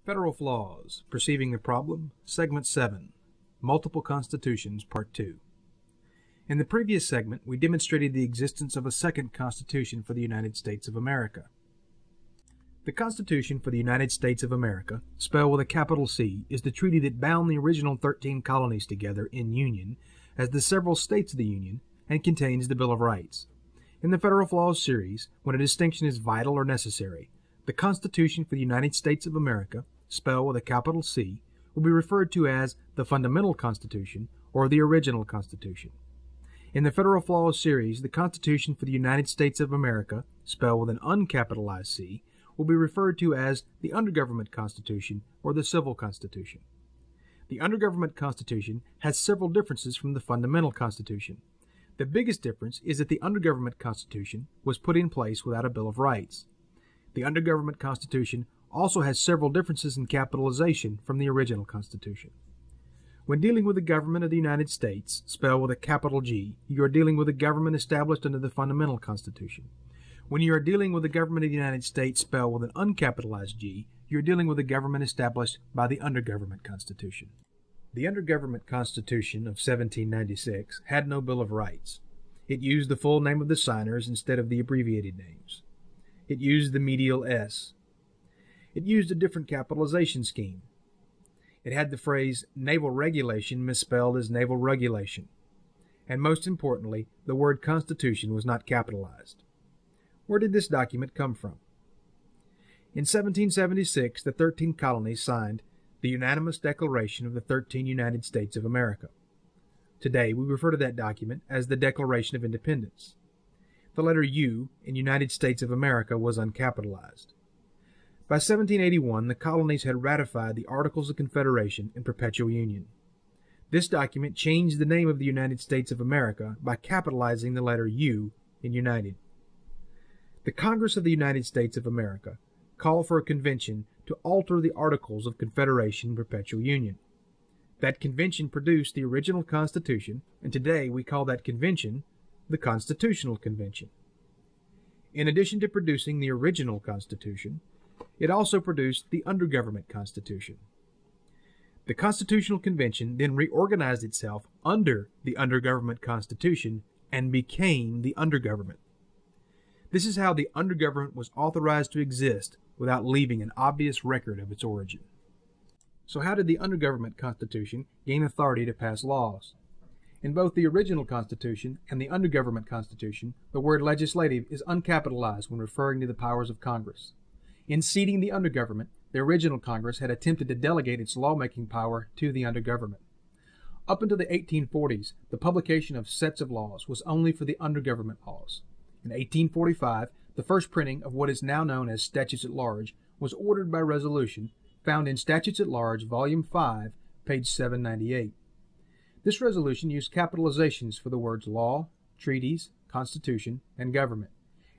Federal Flaws, Perceiving the Problem, Segment 7, Multiple Constitutions, Part 2. In the previous segment, we demonstrated the existence of a second Constitution for the United States of America. The Constitution for the United States of America, spelled with a capital C, is the treaty that bound the original 13 colonies together in union as the several states of the Union and contains the Bill of Rights. In the Federal Flaws series, when a distinction is vital or necessary, the Constitution for the United States of America, spelled with a capital C, will be referred to as the Fundamental Constitution or the Original Constitution. In the Federal Flaws series, the Constitution for the United States of America, spelled with an uncapitalized C, will be referred to as the Undergovernment Constitution or the Civil Constitution. The Undergovernment Constitution has several differences from the Fundamental Constitution. The biggest difference is that the Undergovernment Constitution was put in place without a Bill of Rights. The Undergovernment Constitution also has several differences in capitalization from the original Constitution. When dealing with the government of the United States, spelled with a capital G, you are dealing with a government established under the Fundamental Constitution. When you are dealing with the government of the United States, spelled with an uncapitalized G, you are dealing with a government established by the Undergovernment Constitution. The Undergovernment Constitution of 1796 had no Bill of Rights. It used the full name of the signers instead of the abbreviated names. It used the medial S. It used a different capitalization scheme. It had the phrase naval regulation misspelled as naval regulation. And most importantly, the word Constitution was not capitalized. Where did this document come from? In 1776, the 13 colonies signed the unanimous Declaration of the 13 United States of America. Today, we refer to that document as the Declaration of Independence. The letter U in United States of America was uncapitalized. By 1781, the colonies had ratified the Articles of Confederation and Perpetual Union. This document changed the name of the United States of America by capitalizing the letter U in United. The Congress of the United States of America called for a convention to alter the Articles of Confederation and Perpetual Union. That convention produced the original Constitution, and today we call that convention the Constitutional Convention. In addition to producing the original Constitution, it also produced the Undergovernment Constitution. The Constitutional Convention then reorganized itself under the Undergovernment Constitution and became the Undergovernment. This is how the Undergovernment was authorized to exist without leaving an obvious record of its origin. So how did the Undergovernment Constitution gain authority to pass laws? In both the original Constitution and the Undergovernment Constitution, the word legislative is uncapitalized when referring to the powers of Congress. In seating the Undergovernment, the original Congress had attempted to delegate its lawmaking power to the Undergovernment. Up until the 1840s, the publication of sets of laws was only for the Undergovernment laws. In 1845, the first printing of what is now known as Statutes at Large was ordered by resolution found in Statutes at Large, Volume 5, page 798. This resolution used capitalizations for the words law, treaties, constitution, and government.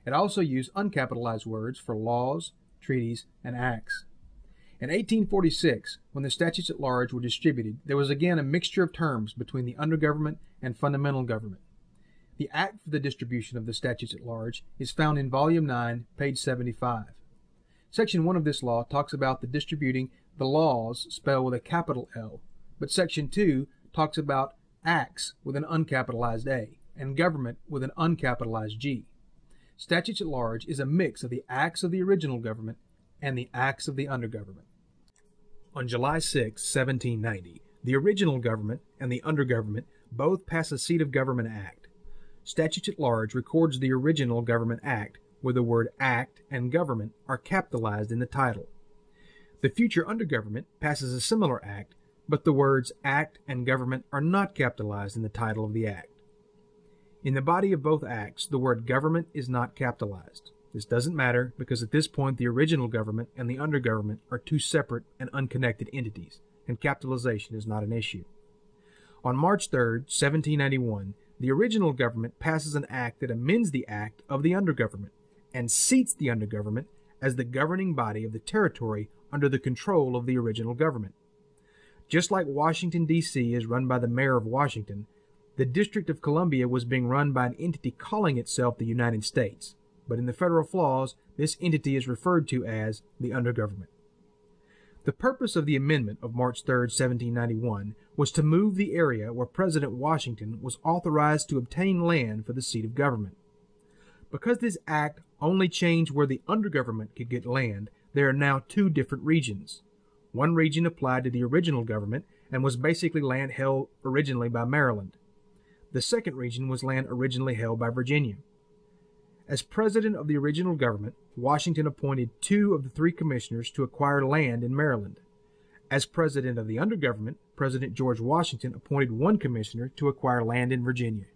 It also used uncapitalized words for laws, treaties, and acts. In 1846, when the Statutes at Large were distributed, there was again a mixture of terms between the Undergovernment and Fundamental Government. The Act for the distribution of the Statutes at Large is found in Volume 9, page 75. Section 1 of this law talks about the distributing the laws spelled with a capital L, but Section 2 talks about acts with an uncapitalized A and government with an uncapitalized G. Statutes at Large is a mix of the acts of the original government and the acts of the Undergovernment. On July 6, 1790, the original government and the Undergovernment both pass a Seat of Government Act. Statutes at Large records the original Government Act, where the word Act and Government are capitalized in the title. The future Undergovernment passes a similar act, but the words Act and Government are not capitalized in the title of the Act. In the body of both acts, the word government is not capitalized. This doesn't matter because at this point the original government and the Undergovernment are two separate and unconnected entities, and capitalization is not an issue. On March 3, 1791, the original government passes an act that amends the act of the Undergovernment and seats the Undergovernment as the governing body of the territory under the control of the original government. Just like Washington, D.C. is run by the mayor of Washington, the District of Columbia was being run by an entity calling itself the United States, but in the Federal Flaws, this entity is referred to as the Undergovernment. The purpose of the amendment of March 3, 1791, was to move the area where President Washington was authorized to obtain land for the seat of government. Because this act only changed where the undergovernment could get land, there are now two different regions. One region applied to the original government and was basically land held originally by Maryland. The second region was land originally held by Virginia. As president of the original government, Washington appointed 2 of the 3 commissioners to acquire land in Maryland. As president of the undergovernment, President George Washington appointed 1 commissioner to acquire land in Virginia.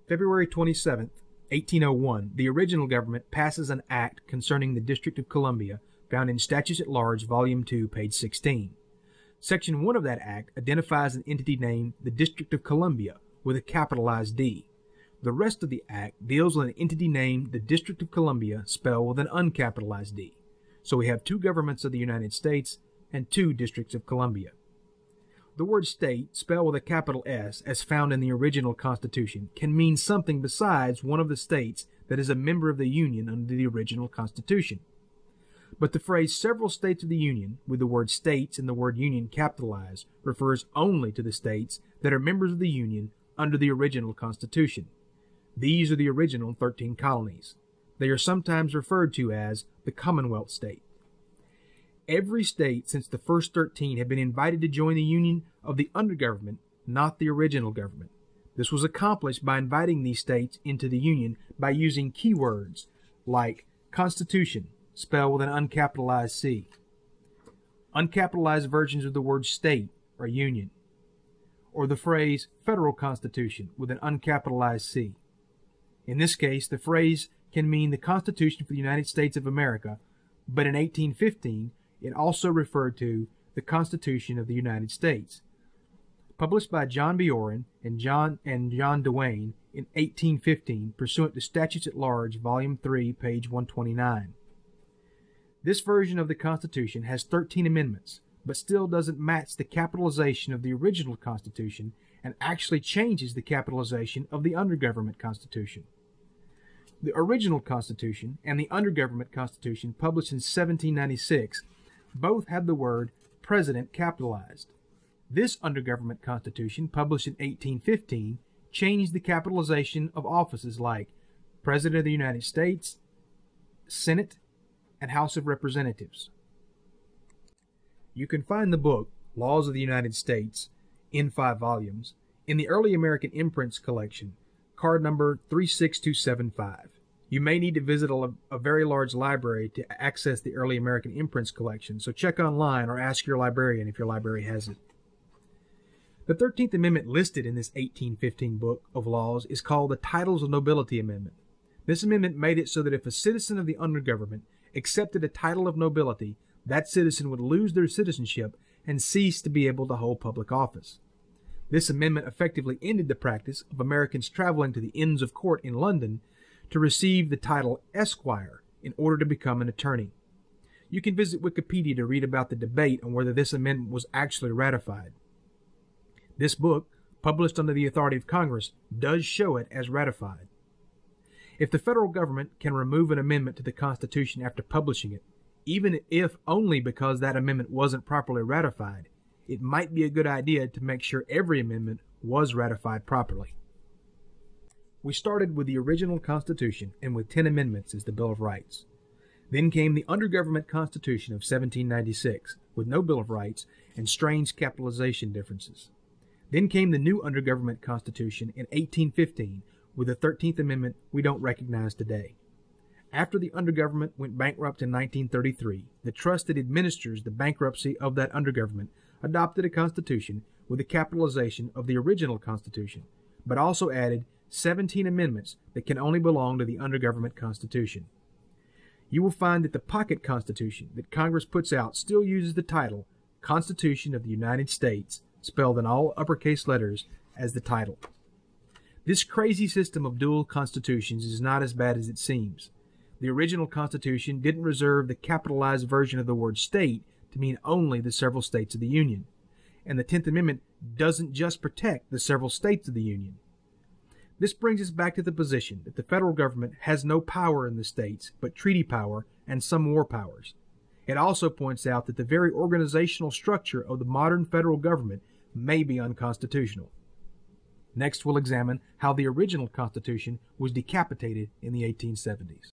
February 27, 1801, the original government passes an act concerning the District of Columbia, found in Statutes at Large, Volume 2, page 16. Section 1 of that act identifies an entity named the District of Columbia with a capitalized D. The rest of the act deals with an entity named the District of Columbia spelled with an uncapitalized D. So we have 2 governments of the United States and 2 Districts of Columbia. The word state, spelled with a capital S, as found in the original Constitution, can mean something besides one of the states that is a member of the Union under the original Constitution. But the phrase several states of the Union, with the word states and the word Union capitalized, refers only to the states that are members of the Union under the original Constitution. These are the original 13 colonies. They are sometimes referred to as the Commonwealth State. Every state since the first 13 have been invited to join the Union of the undergovernment, not the original government. This was accomplished by inviting these states into the Union by using keywords like Constitution, spelled with an uncapitalized C. Uncapitalized versions of the word state are Union, or the phrase Federal Constitution with an uncapitalized C. In this case, the phrase can mean the Constitution for the United States of America, but in 1815, it also referred to the Constitution of the United States. Published by John B. Orrin and John Duane in 1815, pursuant to Statutes at Large, Volume 3, page 129. This version of the Constitution has 13 amendments, but still doesn't match the capitalization of the original Constitution and actually changes the capitalization of the undergovernment Constitution. The original Constitution and the undergovernment Constitution, published in 1796, both had the word President capitalized. This undergovernment Constitution, published in 1815, changed the capitalization of offices like President of the United States, Senate, and House of Representatives. You can find the book, Laws of the United States, in 5 volumes, in the Early American Imprints collection, card number 36275. You may need to visit a very large library to access the Early American Imprints collection, so check online or ask your librarian if your library has it. The 13th Amendment listed in this 1815 book of laws is called the Titles of Nobility Amendment. This amendment made it so that if a citizen of the undergovernment accepted a title of nobility, that citizen would lose their citizenship and cease to be able to hold public office. This amendment effectively ended the practice of Americans traveling to the Inns of Court in London to receive the title Esquire in order to become an attorney. You can visit Wikipedia to read about the debate on whether this amendment was actually ratified. This book, published under the authority of Congress, does show it as ratified. If the federal government can remove an amendment to the Constitution after publishing it, even if only because that amendment wasn't properly ratified, it might be a good idea to make sure every amendment was ratified properly. We started with the original Constitution and with 10 amendments as the Bill of Rights. Then came the Undergovernment Constitution of 1796, with no Bill of Rights and strange capitalization differences. Then came the new Undergovernment Constitution in 1815, with the 13th Amendment we don't recognize today. After the undergovernment went bankrupt in 1933, the trust that administers the bankruptcy of that undergovernment adopted a constitution with the capitalization of the original Constitution, but also added 17 amendments that can only belong to the undergovernment Constitution. You will find that the pocket Constitution that Congress puts out still uses the title Constitution of the United States, spelled in all uppercase letters, as the title. This crazy system of dual constitutions is not as bad as it seems. The original Constitution didn't reserve the capitalized version of the word state to mean only the several states of the Union. And the 10th Amendment doesn't just protect the several states of the Union. This brings us back to the position that the federal government has no power in the states but treaty power and some war powers. It also points out that the very organizational structure of the modern federal government may be unconstitutional. Next, we'll examine how the original Constitution was decapitated in the 1870s.